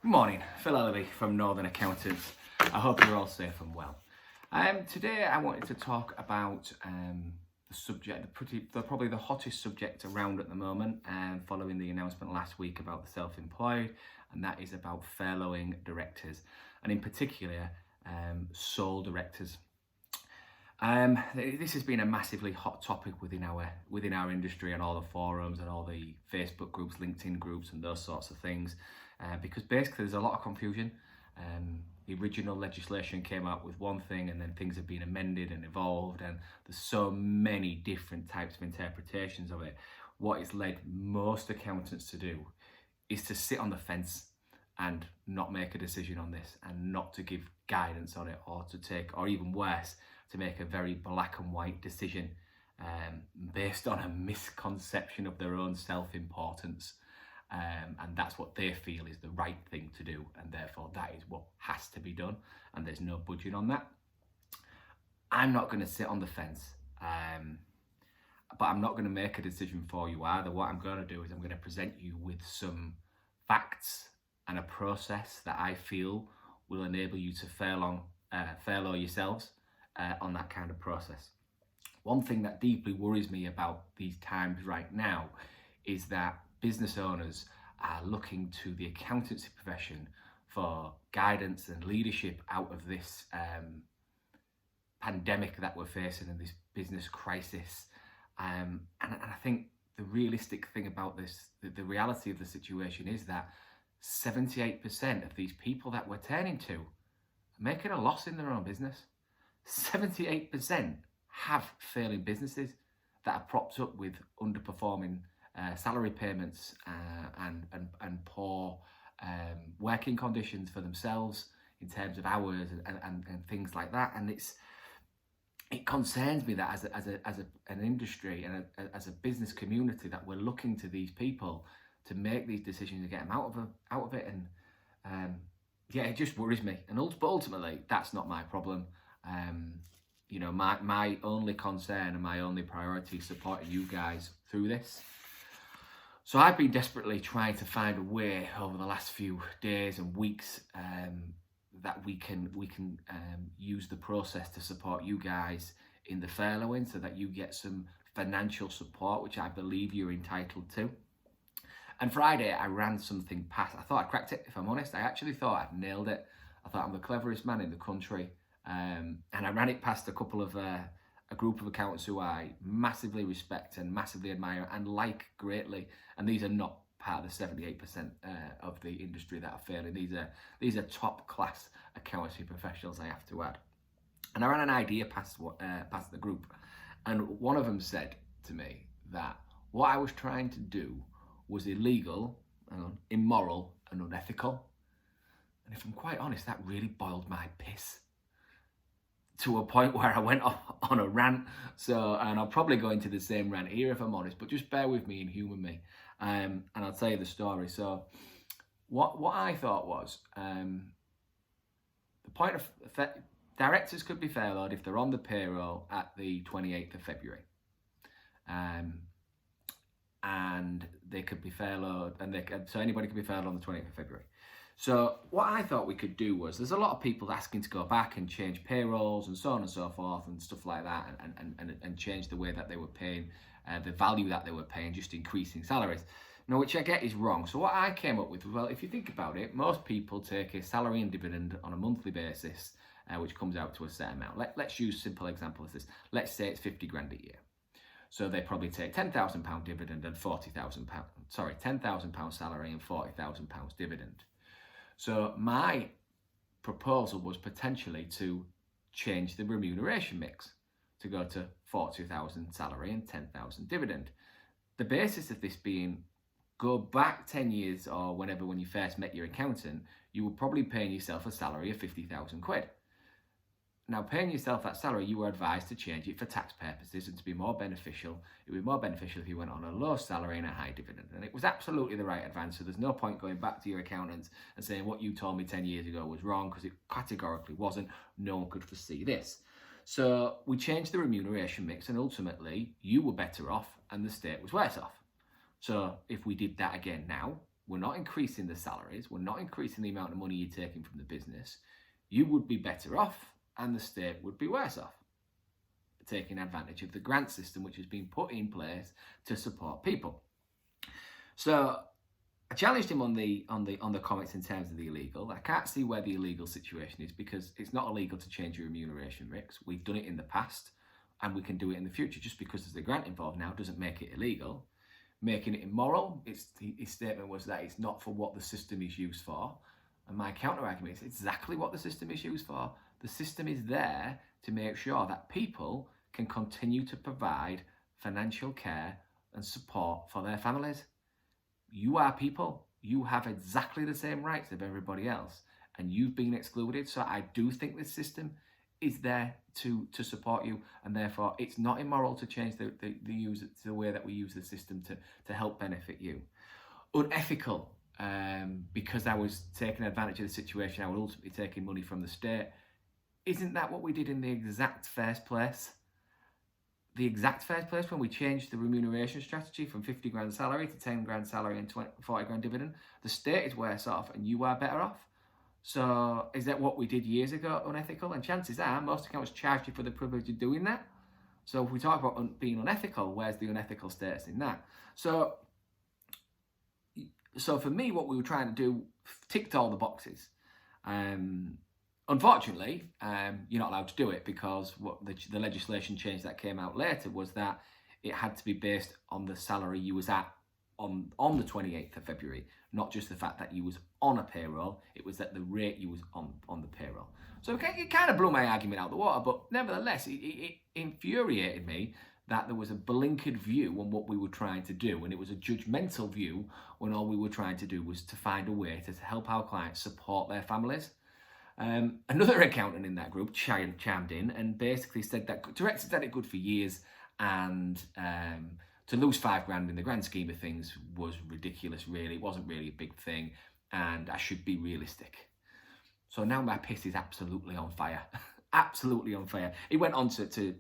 Good morning, Furloughing from Northern Accountants. I hope you're all safe and well. Today I wanted to talk about the subject, probably the hottest subject around at the moment, following the announcement last week about the self-employed, and that is about furloughing directors, and in particular, sole directors. This has been a massively hot topic within our industry and all the forums and all the Facebook groups, LinkedIn groups, and those sorts of things. Because basically there's a lot of confusion. The original legislation came out with one thing, and then things have been amended and evolved, and there's so many different types of interpretations of it. What it's led most accountants to do is to sit on the fence and not make a decision on this, and not to give guidance on it, or to take, or even worse, to make a very black and white decision based on a misconception of their own self-importance. And that's what they feel is the right thing to do, and therefore that is what has to be done, and there's no budging on that. I'm not going to sit on the fence, but I'm not going to make a decision for you either. What I'm going to do is I'm going to present you with some facts and a process that I feel will enable you to furlough yourselves on that kind of process. One thing that deeply worries me about these times right now is that business owners are looking to the accountancy profession for guidance and leadership out of this pandemic that we're facing, and this business crisis. And I think the realistic thing about this, the reality of the situation, is that 78% of these people that we're turning to are making a loss in their own business. 78% have failing businesses that are propped up with underperforming salary payments and poor working conditions for themselves in terms of hours and things like that. And it concerns me that as an industry and as a business community, that we're looking to these people to make these decisions and get them out of it. And it just worries me. And ultimately, that's not my problem. My only concern and my only priority is supporting you guys through this. So I've been desperately trying to find a way over the last few days and weeks that we can use the process to support you guys in the furloughing, so that you get some financial support, which I believe you're entitled to. And Friday, I ran something past. I thought I cracked it, if I'm honest. I actually thought I'd nailed it. I thought I'm the cleverest man in the country. And I ran it past a group of accountants who I massively respect and massively admire and like greatly. And these are not part of the 78% of the industry that are failing. These are top class accountancy professionals, I have to add. And I ran an idea past the group, and one of them said to me that what I was trying to do was illegal, immoral, and unethical. And if I'm quite honest, that really boiled my piss, to a point where I went off on a rant. And I'll probably go into the same rant here if I'm honest, but just bear with me and humour me. And I'll tell you the story. So what I thought was, the point of directors could be furloughed if they're on the payroll at the 28th of February. And they could be furloughed, so anybody could be furloughed on the 28th of February. So what I thought we could do was, there's a lot of people asking to go back and change payrolls and so on and so forth and stuff like that, and change the way that they were paying, the value that they were paying, just increasing salaries. Now, which I get is wrong. So what I came up with was, well, if you think about it, most people take a salary and dividend on a monthly basis, which comes out to a set amount. Let's use a simple example as this. Let's say it's 50 grand a year. So they probably take £10,000 dividend and £10,000 salary and £40,000 dividend. So my proposal was potentially to change the remuneration mix to go to 40,000 salary and 10,000 dividend. The basis of this being, go back 10 years or whenever, when you first met your accountant, you were probably paying yourself a salary of 50,000 quid. Now, paying yourself that salary, you were advised to change it for tax purposes and to be more beneficial. It would be more beneficial if you went on a low salary and a high dividend. And it was absolutely the right advice. So there's no point going back to your accountants and saying what you told me 10 years ago was wrong, because it categorically wasn't. No one could foresee this. So we changed the remuneration mix, and ultimately you were better off and the state was worse off. So if we did that again now, we're not increasing the salaries, we're not increasing the amount of money you're taking from the business, you would be better off and the state would be worse off, taking advantage of the grant system which has been put in place to support people. So I challenged him on the comments in terms of the illegal. I can't see where the illegal situation is, because it's not illegal to change your remuneration rates. We've done it in the past and we can do it in the future. Just because there's a grant involved now doesn't make it illegal. Making it immoral, his statement was that it's not for what the system is used for. And my counter argument is exactly what the system is used for. The system is there to make sure that people can continue to provide financial care and support for their families. You are people. You have exactly the same rights as everybody else, and you've been excluded. So I do think this system is there to support you, and therefore it's not immoral to change the way that we use the system to help benefit you. Unethical, because I was taking advantage of the situation, I was ultimately taking money from the state. Isn't that what we did in the exact first place? The exact first place when we changed the remuneration strategy from 50 grand salary to 10 grand salary and 40 grand dividend. The state is worse off and you are better off. So is that what we did years ago unethical? And chances are most accountants charge you for the privilege of doing that. So if we talk about being unethical, where's the unethical status in that? So for me, what we were trying to do ticked all the boxes. Unfortunately, you're not allowed to do it, because what the legislation change that came out later was that it had to be based on the salary you was at on the 28th of February, not just the fact that you was on a payroll, it was at the rate you was on the payroll. So it kind of blew my argument out the water, but nevertheless, it infuriated me that there was a blinkered view on what we were trying to do, and it was a judgmental view when all we were trying to do was to find a way to help our clients support their families. Another accountant in that group chimed in and basically said that directors had it good for years, and to lose 5 grand in the grand scheme of things was ridiculous, really. It wasn't really a big thing, and I should be realistic. So now my piss is absolutely on fire. Absolutely on fire. He went on to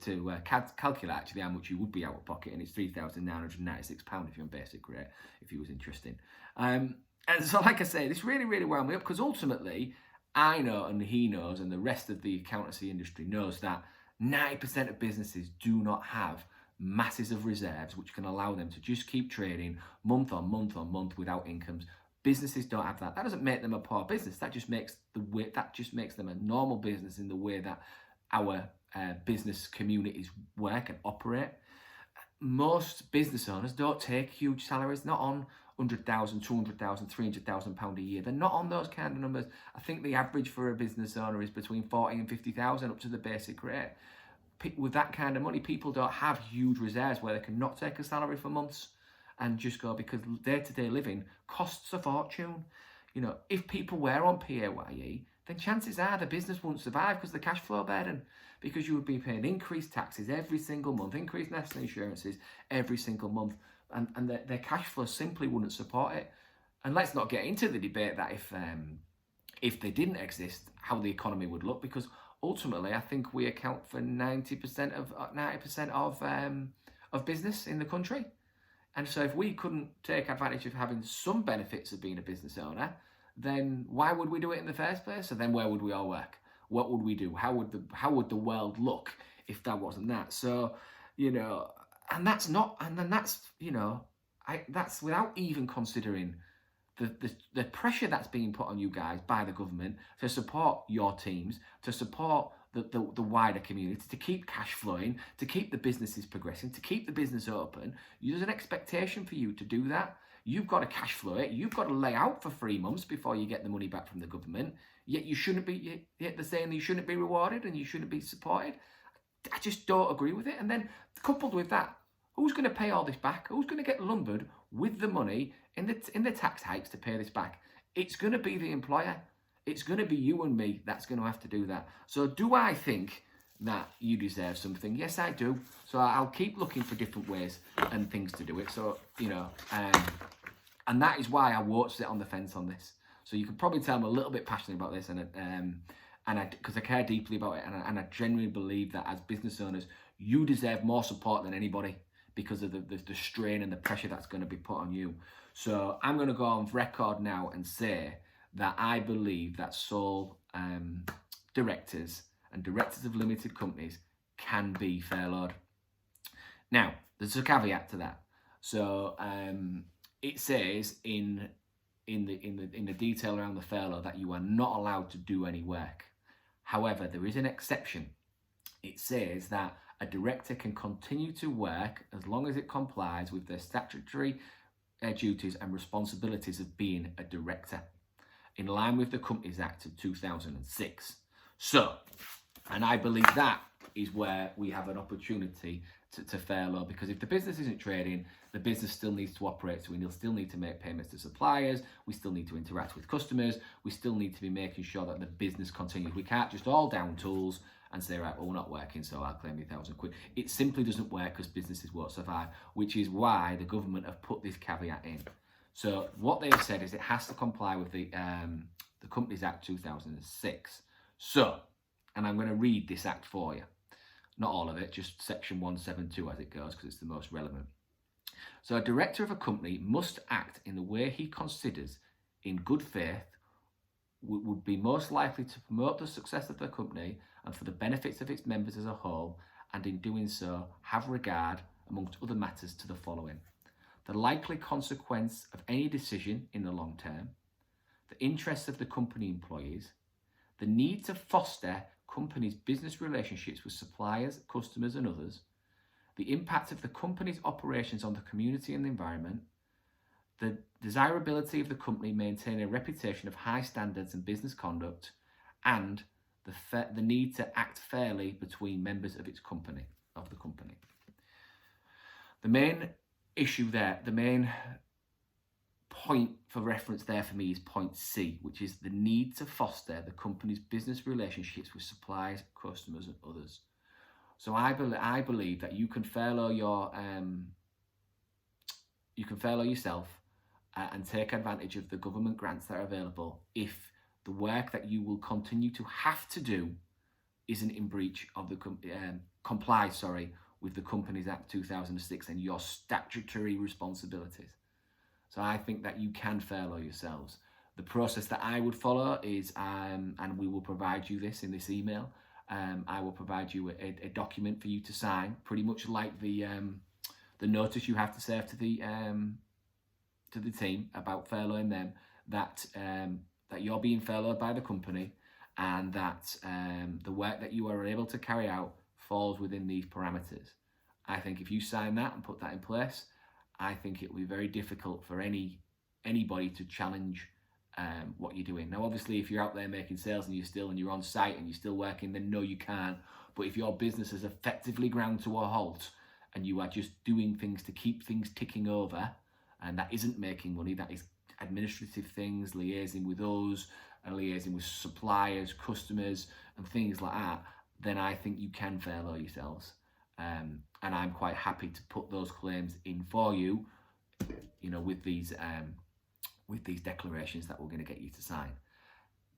calculate actually how much you would be out of pocket, and it's £3,996 if you're on basic rate, if he was interested. And so, like I say, this really, really wound me up, because ultimately, I know, and he knows, and the rest of the accountancy industry knows, that 90% of businesses do not have masses of reserves which can allow them to just keep trading month on month on month without incomes. Businesses don't have that. That doesn't make them a poor business. That just makes them a normal business in the way that our business communities work and operate. Most business owners don't take huge salaries, not on 100,000, 200,000, 300,000 pound a year. They're not on those kind of numbers. I think the average for a business owner is between 40 and 50,000 up to the basic rate. With that kind of money, people don't have huge reserves where they can not take a salary for months and just go, because day-to-day living costs a fortune. You know, if people were on PAYE, then chances are the business wouldn't survive because the cash flow burden, because you would be paying increased taxes every single month, increased national insurances every single month, and their cash flow simply wouldn't support it. And let's not get into the debate that if they didn't exist, how the economy would look, because ultimately I think we account for 90% of business in the country. And so if we couldn't take advantage of having some benefits of being a business owner, then why would we do it in the first place? So then where would we all work? What would we do? How would the world look if that wasn't that? So, you know, and that's without even considering the pressure that's being put on you guys by the government to support your teams, to support the wider community, to keep cash flowing, to keep the businesses progressing, to keep the business open. There's an expectation for you to do that. You've got to cash flow it. You've got to lay out for 3 months before you get the money back from the government. Yet they're saying that you shouldn't be rewarded and you shouldn't be supported. I just don't agree with it. And then coupled with that, who's going to pay all this back? Who's going to get lumbered with the money in the tax hikes to pay this back? It's going to be the employer. It's going to be you and me that's going to have to do that. So do I think that you deserve something? Yes, I do. So I'll keep looking for different ways and things to do it. So, you know, and that is why I won't sit on the fence on this. So you can probably tell I'm a little bit passionate about this, because I care deeply about it, and I genuinely believe that as business owners, you deserve more support than anybody because of the strain and the pressure that's going to be put on you. So I'm going to go on record now and say that I believe that sole directors and directors of limited companies can be furloughed. Now, there's a caveat to that. So it says in the detail around the furlough that you are not allowed to do any work. However, there is an exception. It says that a director can continue to work as long as it complies with their statutory duties and responsibilities of being a director, in line with the Companies Act of 2006. So, and I believe that is where we have an opportunity to furlough, because if the business isn't trading, the business still needs to operate, so we still need to make payments to suppliers, we still need to interact with customers, we still need to be making sure that the business continues. We can't just all down tools and say, right, well, we're not working, so I'll claim £1,000. It simply doesn't work because businesses won't survive, which is why the government have put this caveat in. So what they've said is it has to comply with the Companies Act 2006. So, and I'm going to read this act for you. Not all of it, just section 172 as it goes, because it's the most relevant. So a director of a company must act in the way he considers in good faith would be most likely to promote the success of the company and for the benefits of its members as a whole, and in doing so have regard, amongst other matters, to the following: the likely consequence of any decision in the long term, the interests of the company employees, the need to foster company's business relationships with suppliers, customers and others, the impact of the company's operations on the community and the environment, the desirability of the company maintaining a reputation of high standards and business conduct, and the need to act fairly between members of its company, of the company. The main issue there, the main point for reference there for me is point C, which is the need to foster the company's business relationships with suppliers, customers and others. So I believe that you can furlough yourself and take advantage of the government grants that are available if the work that you will continue to have to do isn't in breach of the complies with the Companies Act 2006 and your statutory responsibilities. So I think that you can furlough yourselves. The process that I would follow is, and we will provide you this in this email, I will provide you a document for you to sign, pretty much like the notice you have to serve to the team about furloughing them, that you're being furloughed by the company, and that the work that you are able to carry out falls within these parameters. I think if you sign that and put that in place, I think it will be very difficult for anybody to challenge what you're doing. Now, obviously, if you're out there making sales and you're on site and you're still working, then no, you can't. But if your business is effectively ground to a halt and you are just doing things to keep things ticking over, and that isn't making money, that is administrative things, liaising with those, and liaising with suppliers, customers, and things like that, then I think you can furlough yourselves. And I'm quite happy to put those claims in for you, with these declarations that we're going to get you to sign.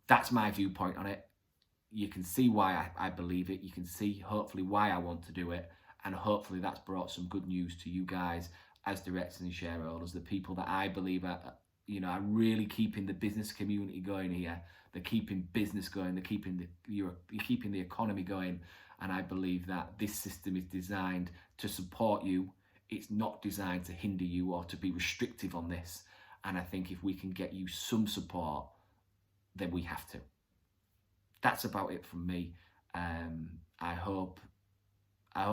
That's my viewpoint on it. You can see why I believe it. You can see, hopefully, why I want to do it. And hopefully that's brought some good news to you guys as directors and shareholders, the people that I believe are really keeping the business community going here. They're keeping business going. They're keeping the economy going. And I believe that this system is designed to support you. It's not designed to hinder you or to be restrictive on this. And I think if we can get you some support, then we have to. That's about it from me. I hope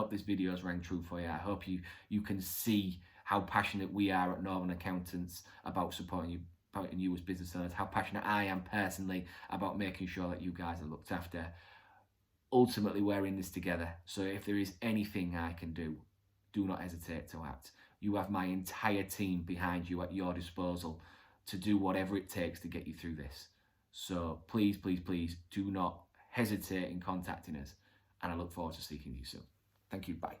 this video has rang true for you. I hope you can see how passionate we are at Northern Accountants about supporting you as business owners, how passionate I am personally about making sure that you guys are looked after. Ultimately, we're in this together. So if there is anything I can do, do not hesitate to act. You have my entire team behind you at your disposal to do whatever it takes to get you through this. So please, please, please do not hesitate in contacting us. And I look forward to speaking to you soon. Thank you. Bye.